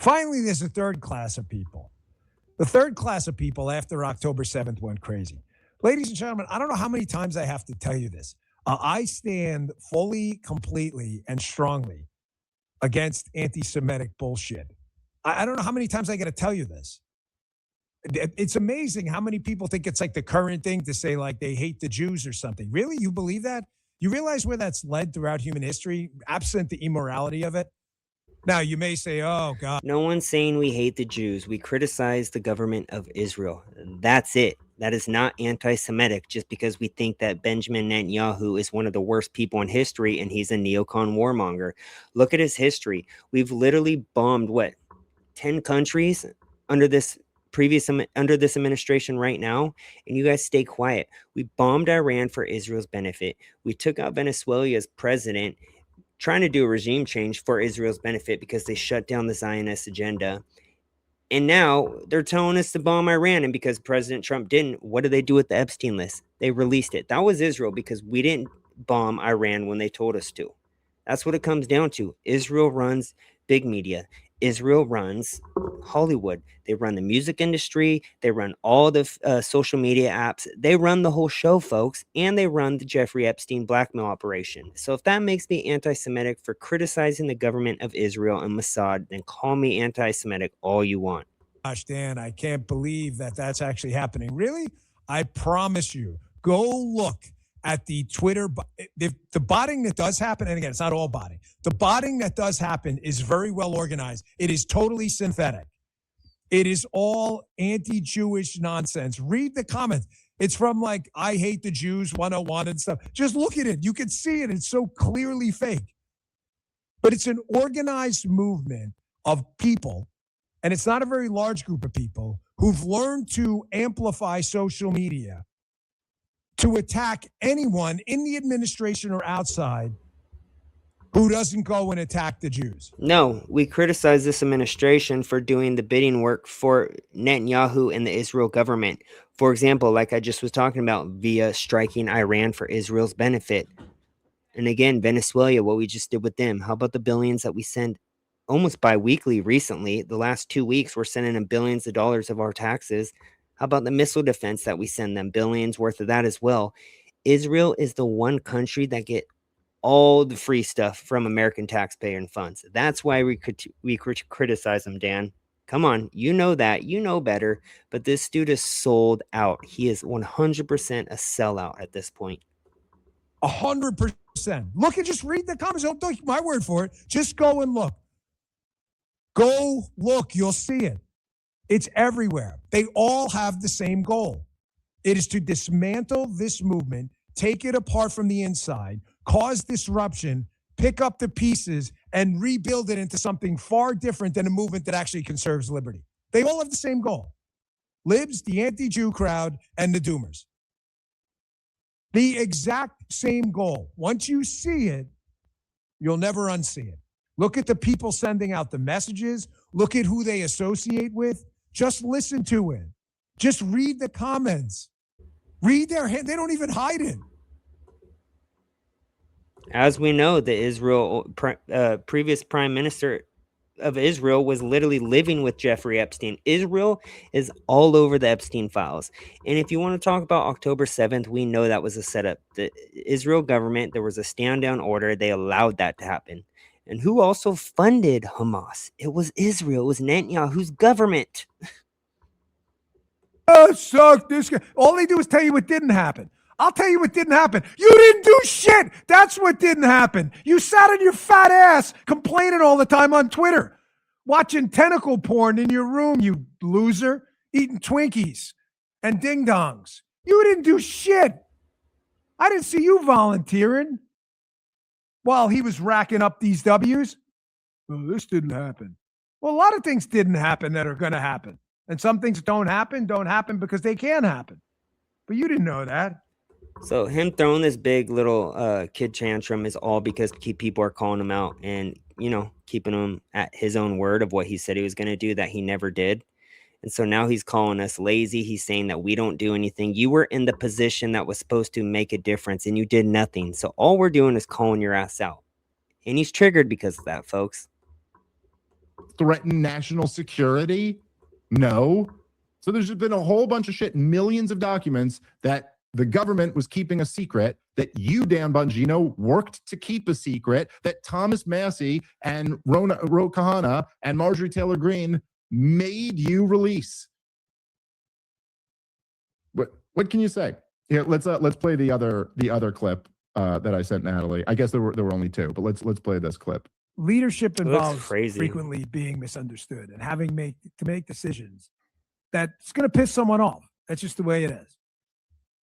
Finally, there's a third class of people. The third class of people after October 7th went crazy. Ladies and gentlemen, I don't know how many times I have to tell you this. I stand fully, completely, and strongly against anti-Semitic bullshit. I don't know how many times I got to tell you this. It's amazing how many people think it's like the current thing to say like they hate the Jews or something. Really? You believe that? You realize where that's led throughout human history, absent the immorality of it? Now, you may say, oh, God. No one's saying we hate the Jews. We criticize the government of Israel. That's it. That is not anti-Semitic just because we think that Benjamin Netanyahu is one of the worst people in history and he's a neocon warmonger. Look at his history. We've literally bombed, 10 countries under this administration right now, and you guys stay quiet. We bombed Iran for Israel's benefit. We took out Venezuela's president, trying to do a regime change for Israel's benefit because they shut down the Zionist agenda. And now they're telling us to bomb Iran, and because President Trump didn't, what did they do with the Epstein list? They released it. That was Israel because we didn't bomb Iran when they told us to. That's what it comes down to. Israel runs big media. Israel runs Hollywood. They run the music industry. They run all the social media apps. They run the whole show, folks, and they run the Jeffrey Epstein blackmail operation. So if that makes me anti-Semitic for criticizing the government of Israel and Mossad, then call me anti-Semitic all you want. Gosh, Dan, I can't believe that that's actually happening. Really? I promise you. Go look at the Twitter. If the botting that does happen, and again, it's not all botting. The botting that does happen is very well organized. It is totally synthetic. It is all anti-Jewish nonsense. Read the comments. It's from like, I hate the Jews 101 and stuff. Just look at it. You can see it. It's so clearly fake. But it's an organized movement of people, and it's not a very large group of people, who've learned to amplify social media to attack anyone in the administration or outside who doesn't go and attack the Jews. No, we criticize this administration for doing the bidding work for Netanyahu and the Israel government. For example, like I just was talking about, via striking Iran for Israel's benefit. And again, Venezuela, what we just did with them. How about the billions that we send almost bi-weekly recently? The last 2 weeks, we're sending them billions of dollars of our taxes. How about the missile defense that we send them? Billions worth of that as well. Israel is the one country that get all the free stuff from American taxpayer and funds. That's why we criticize them, Dan. Come on, you know that. You know better. But this dude is sold out. He is 100% a sellout at this point. 100%. Look and just read the comments. Don't take my word for it. Just go and look. Go look. You'll see it. It's everywhere. They all have the same goal. It is to dismantle this movement, take it apart from the inside, cause disruption, pick up the pieces, and rebuild it into something far different than a movement that actually conserves liberty. They all have the same goal. Libs, the anti-Jew crowd, and the Doomers. The exact same goal. Once you see it, you'll never unsee it. Look at the people sending out the messages. Look at who they associate with. Just listen to it. Just read the comments. Read their hand. They don't even hide it. As we know, the previous prime minister of Israel was literally living with Jeffrey Epstein. Israel is all over the Epstein files. And if you want to talk about October 7th, we know that was a setup. The Israel government, there was a stand down order. They allowed that to happen. And who also funded Hamas? It was Israel. It was Netanyahu's government. Oh, suck this guy. All they do is tell you what didn't happen. I'll tell you what didn't happen. You didn't do shit. That's what didn't happen. You sat on your fat ass complaining all the time on Twitter, watching tentacle porn in your room, you loser, eating Twinkies and ding-dongs. You didn't do shit. I didn't see you volunteering while he was racking up these W's. Oh, this didn't happen. Well, a lot of things didn't happen that are going to happen. And some things don't happen because they can happen. But you didn't know that. So him throwing this big little kid tantrum is all because people are calling him out and, keeping him at his own word of what he said he was going to do that he never did. And so now he's calling us lazy. He's saying that we don't do anything. You were in the position that was supposed to make a difference and you did nothing. So all we're doing is calling your ass out. And he's triggered because of that, folks. threaten national security? No. So there's just been a whole bunch of shit, millions of documents that the government was keeping a secret, that you, Dan Bongino, worked to keep a secret, that Thomas Massey and Ro Kahana and Marjorie Taylor Greene made you release. What can you say? Here, let's play the other clip that I sent Natalie. I guess there were only two, but let's play this clip. Leadership involves crazy. frequently being misunderstood and having to make decisions that's going to piss someone off. That's just the way it is.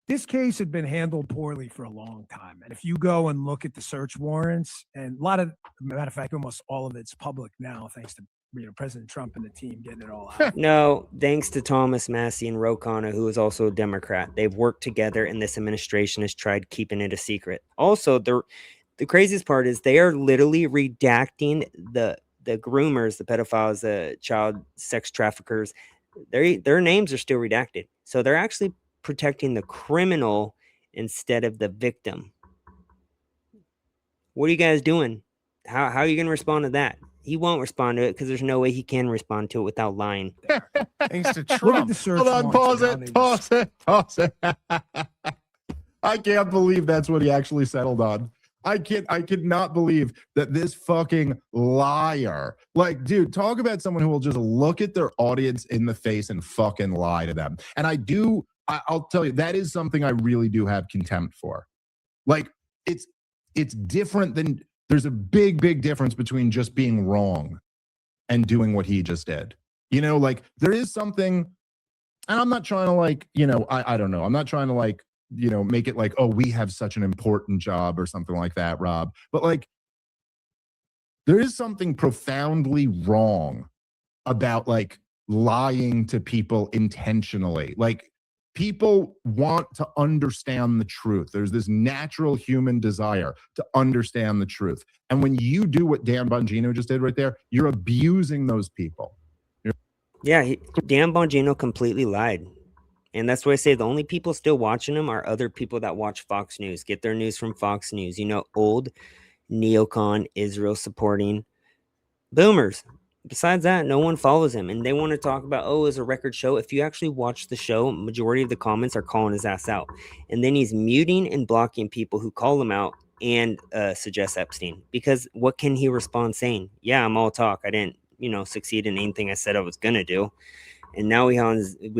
This case had been handled poorly for a long time. And if you go and look at the search warrants, and matter of fact, almost all of it's public now, thanks to President Trump and the team getting it all out. No, thanks to Thomas Massey and Ro Khanna, who is also a Democrat. They've worked together, and this administration has tried keeping it a secret. Also, the craziest part is they are literally redacting the groomers, the pedophiles, the child sex traffickers. Their names are still redacted. So they're actually protecting the criminal instead of the victim. What are you guys doing? How are you going to respond to that? He won't respond to it because there's no way he can respond to it without lying. Thanks to Trump. Look at the search Hold on, warrants. pause it. I can't believe that's what he actually settled on. I could not believe that this fucking liar, like, dude, talk about someone who will just look at their audience in the face and fucking lie to them. And I'll tell you, that is something I really do have contempt for. Like, it's different than, there's a big difference between just being wrong and doing what he just did. Like, there is something, and I'm not trying to, like, I don't know. I'm not trying to, like, make it like, oh, we have such an important job or something like that, Rob. But, like, there is something profoundly wrong about, like, lying to people intentionally. Like, people want to understand the truth. There's this natural human desire to understand the truth. And when you do what Dan Bongino just did right there, you're abusing those people. Dan Bongino completely lied. And that's why I say the only people still watching him are other people that watch Fox News, get their news from Fox News. Old neocon, Israel supporting boomers. Besides that, no one follows him. And they want to talk about, it's a record show. If you actually watch the show, majority of the comments are calling his ass out. And then he's muting and blocking people who call him out and suggest Epstein. Because what can he respond saying? Yeah, I'm all talk. I didn't, succeed in anything I said I was going to do. And now we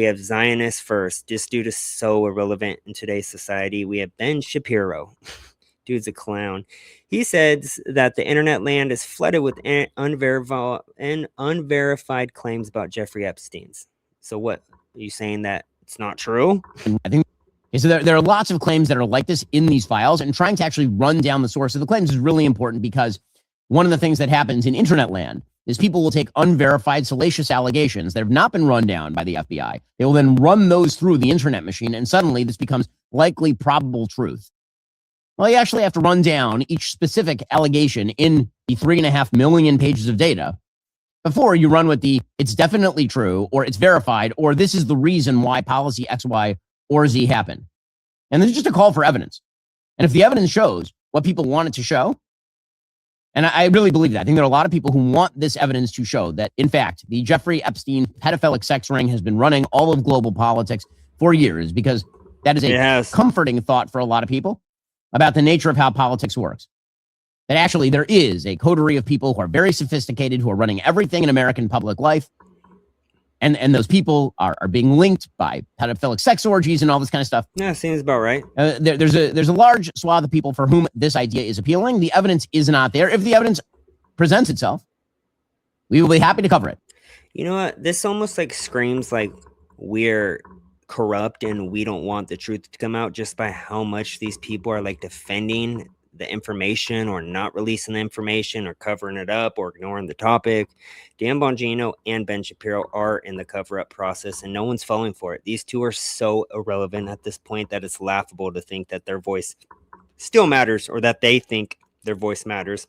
have Zionists first. This dude is so irrelevant in today's society. We have Ben Shapiro. Dude's a clown. He says that the internet land is flooded with unverified claims about Jeffrey Epstein's. So what? Are you saying that it's not true? I think so. There are lots of claims that are like this in these files, and trying to actually run down the source of the claims is really important, because one of the things that happens in internet land is people will take unverified, salacious allegations that have not been run down by the FBI. They will then run those through the internet machine, and suddenly this becomes likely probable truth. Well, you actually have to run down each specific allegation in the 3.5 million pages of data before you run with the it's definitely true, or it's verified, or this is the reason why policy X, Y, or Z happened. And this is just a call for evidence. And if the evidence shows what people want it to show, and I really believe that. I think there are a lot of people who want this evidence to show that, in fact, the Jeffrey Epstein pedophilic sex ring has been running all of global politics for years, because that is a comforting thought for a lot of people about the nature of how politics works. That actually there is a coterie of people who are very sophisticated, who are running everything in American public life. And those people are being linked by pedophilic sex orgies and all this kind of stuff. Yeah, seems about right. There's a large swath of people for whom this idea is appealing. The evidence is not there. If the evidence presents itself, we will be happy to cover it. You know what? This almost like screams like we're corrupt and we don't want the truth to come out, just by how much these people are like defending the information, or not releasing the information, or covering it up, or ignoring the topic. Dan Bongino and Ben Shapiro are in the cover-up process, and no one's falling for it. These two are so irrelevant at this point that it's laughable to think that their voice still matters, or that they think their voice matters.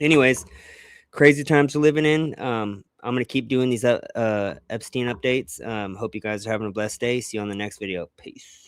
Anyways, crazy times we're living in. I'm going to keep doing these Epstein updates. Hope you guys are having a blessed day. See you on the next video. Peace.